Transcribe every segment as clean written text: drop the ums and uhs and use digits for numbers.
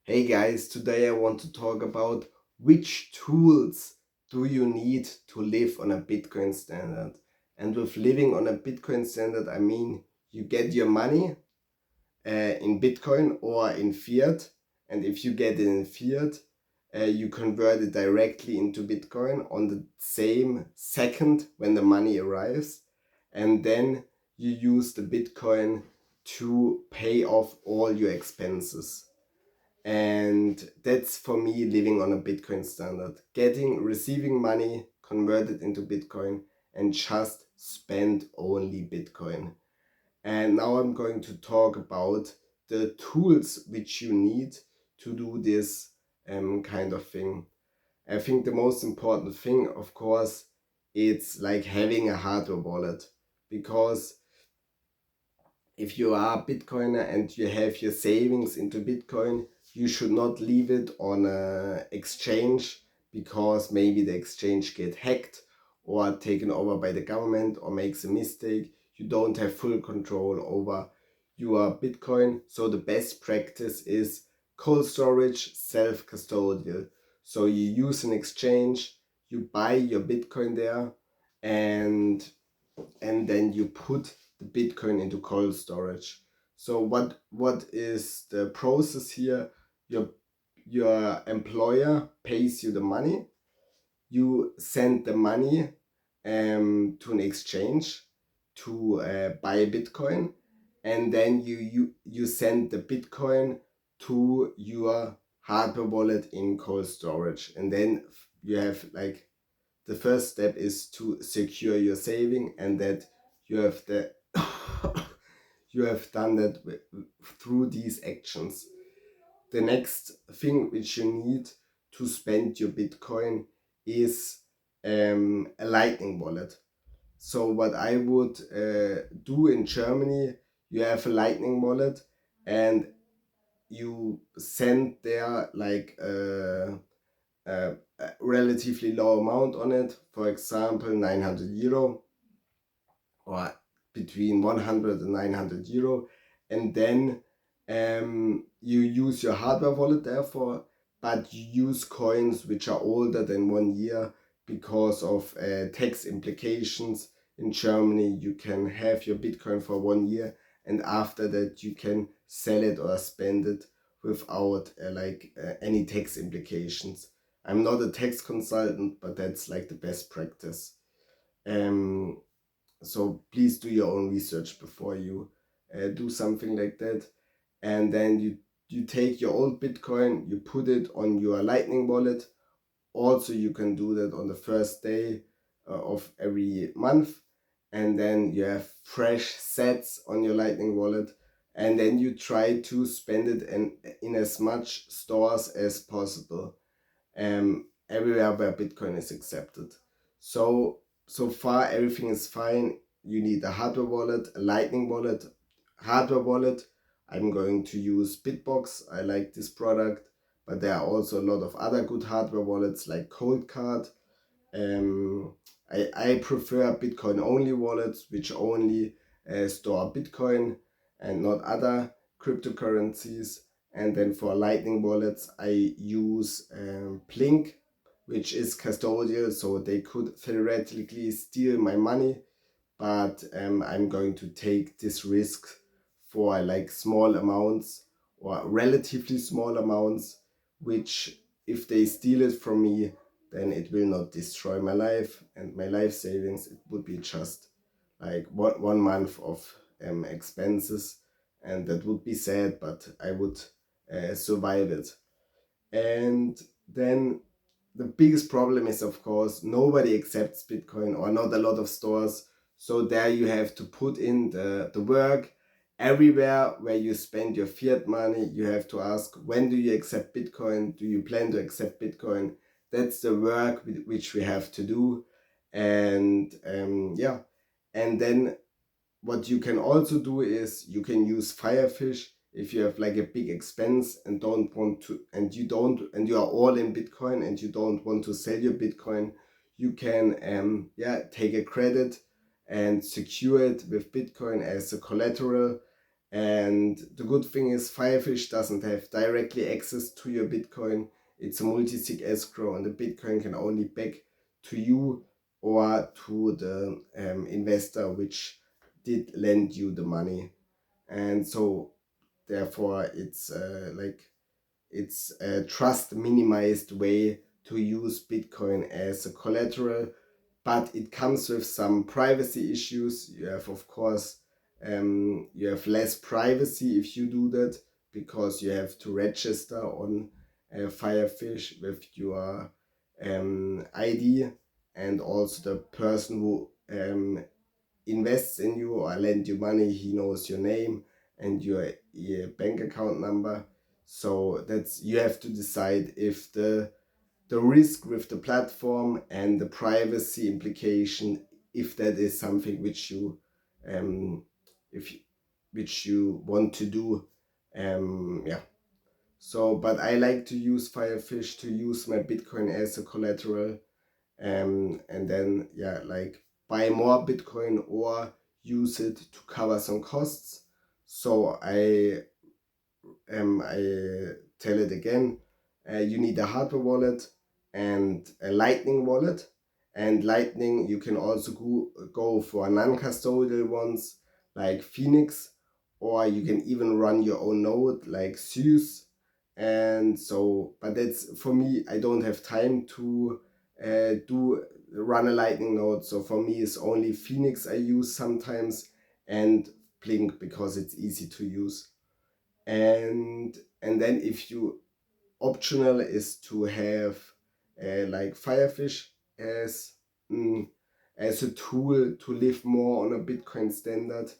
Hey guys, today I want to talk about which tools do you need to live on a Bitcoin standard. And with living on a Bitcoin standard, I mean you get your money in Bitcoin or in fiat. And if you get it in fiat, you convert it directly into Bitcoin on the same second when the money arrives. And then you use the Bitcoin to pay off all your expenses. And that's for me living on a Bitcoin standard. Receiving money, converted into Bitcoin, and just spend only Bitcoin. And now I'm going to talk about the tools which you need to do this kind of thing. I think the most important thing, of course, it's like having a hardware wallet, because if you are a Bitcoiner and you have your savings into Bitcoin, you should not leave it on a exchange, because maybe the exchange get hacked or taken over by the government or makes a mistake. You don't have full control over your Bitcoin. So the best practice is cold storage, self-custodial. So you use an exchange, you buy your Bitcoin there, and then you put the Bitcoin into cold storage. So what is the process here? Your employer pays you the money. You send the money to an exchange to buy Bitcoin, and then you send the Bitcoin to your hardware wallet in cold storage, and then you have like the first step is to secure your saving, and that you have the you have done that through these actions. The next thing which you need to spend your Bitcoin is a Lightning wallet. So what I would do in Germany, you have a Lightning wallet, and you send there like a relatively low amount on it, for example 900 euro, or between 100 and 900 euro, and then you use your hardware wallet therefore, but you use coins which are older than 1 year because of tax implications. In Germany you can have your Bitcoin for 1 year, and after that you can sell it or spend it without any tax implications. I'm not a tax consultant, but that's like the best practice. Um, so please do your own research before you do something like that. And then you take your old Bitcoin, you put it on your Lightning wallet. Also, you can do that on the first day of every month, and then you have fresh sets on your Lightning wallet, and then you try to spend it in as much stores as possible, everywhere where Bitcoin is accepted. So far everything is fine. You need a hardware wallet, a Lightning wallet, hardware wallet. I'm going to use Bitbox. I like this product, but there are also a lot of other good hardware wallets like Coldcard. I prefer Bitcoin only wallets, which only store Bitcoin and not other cryptocurrencies. And then for Lightning wallets, I use Blink, which is custodial, so they could theoretically steal my money, but I'm going to take this risk for like small amounts or relatively small amounts, which if they steal it from me, then it will not destroy my life and my life savings. It would be just like one month of expenses, and that would be sad, but I would survive it. And then the biggest problem is, of course, nobody accepts Bitcoin, or not a lot of stores. So there you have to put in the work. Everywhere where you spend your fiat money, you have to ask, when do you accept Bitcoin? Do you plan to accept Bitcoin? That's the work which we have to do. And yeah, and then what you can also do is you can use Firefish if you have like a big expense and don't want to, and you are all in Bitcoin and you don't want to sell your Bitcoin. You can take a credit and secure it with Bitcoin as a collateral, And the good thing is Firefish doesn't have directly access to your Bitcoin. It's a multi-sig escrow, and the Bitcoin can only back to you or to the investor which did lend you the money. And so therefore it's it's a trust minimized way to use Bitcoin as a collateral, but it comes with some privacy issues. You have, of course, you have less privacy if you do that, because you have to register on Firefish with your ID, and also the person who invests in you or lend you money, he knows your name and your bank account number. So that's, you have to decide if the risk with the platform and the privacy implication, if that is something which you if which you want to do. Yeah. So, but I like to use Firefish to use my Bitcoin as a collateral, and then yeah, like buy more Bitcoin or use it to cover some costs. So I tell it again, you need a hardware wallet and a Lightning wallet. And Lightning, you can also go for non-custodial ones like Phoenix, or you can even run your own node like Zeus. And so, but that's for me, I don't have time to run a Lightning node. So for me, it's only Phoenix I use sometimes, and Blink, because it's easy to use. And then if you, optional is to have like Firefish as as a tool to live more on a Bitcoin standard,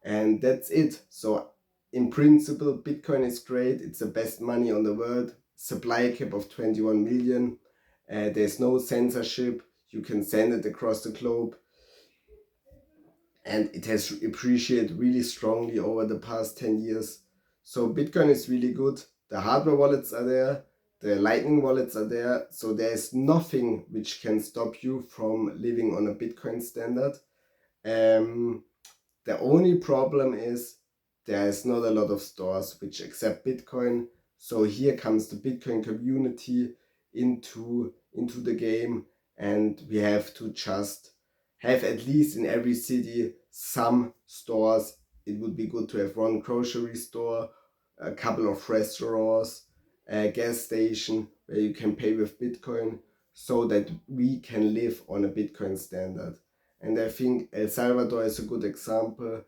and that's it. So in principle, Bitcoin is great. It's the best money on the world. Supply cap of 21 million. There's no censorship. You can send it across the globe, and it has appreciated really strongly over the past 10 years. So Bitcoin is really good. The hardware wallets are there, the Lightning wallets are there, so there's nothing which can stop you from living on a Bitcoin standard. The only problem is there's not a lot of stores which accept Bitcoin. So here comes the Bitcoin community into the game, and we have to just have at least in every city some stores. It would be good to have one grocery store, a couple of restaurants, a gas station where you can pay with Bitcoin, so that we can live on a Bitcoin standard. And I think El Salvador is a good example,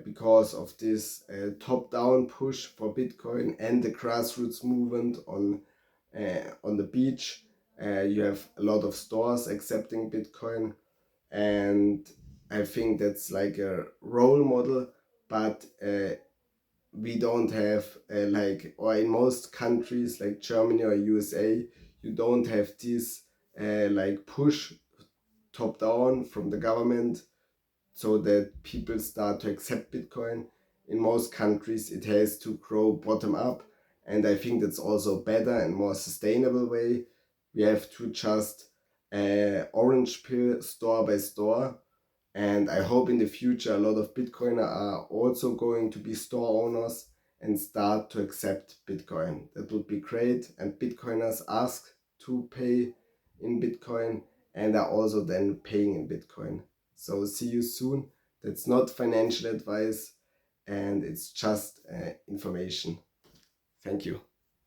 because of this top-down push for Bitcoin and the grassroots movement on the beach. You have a lot of stores accepting Bitcoin, and I think that's like a role model. But we don't have like, or in most countries like Germany or USA, you don't have this like push top down from the government, so that people start to accept Bitcoin. In most countries, it has to grow bottom up, and I think that's also a better and more sustainable way. We have to just orange pill store by store, and I hope in the future a lot of Bitcoiner are also going to be store owners and start to accept Bitcoin. That would be great, and Bitcoiners ask to pay in Bitcoin and are also then paying in Bitcoin. So see you soon. That's not financial advice, and it's just information. Thank you.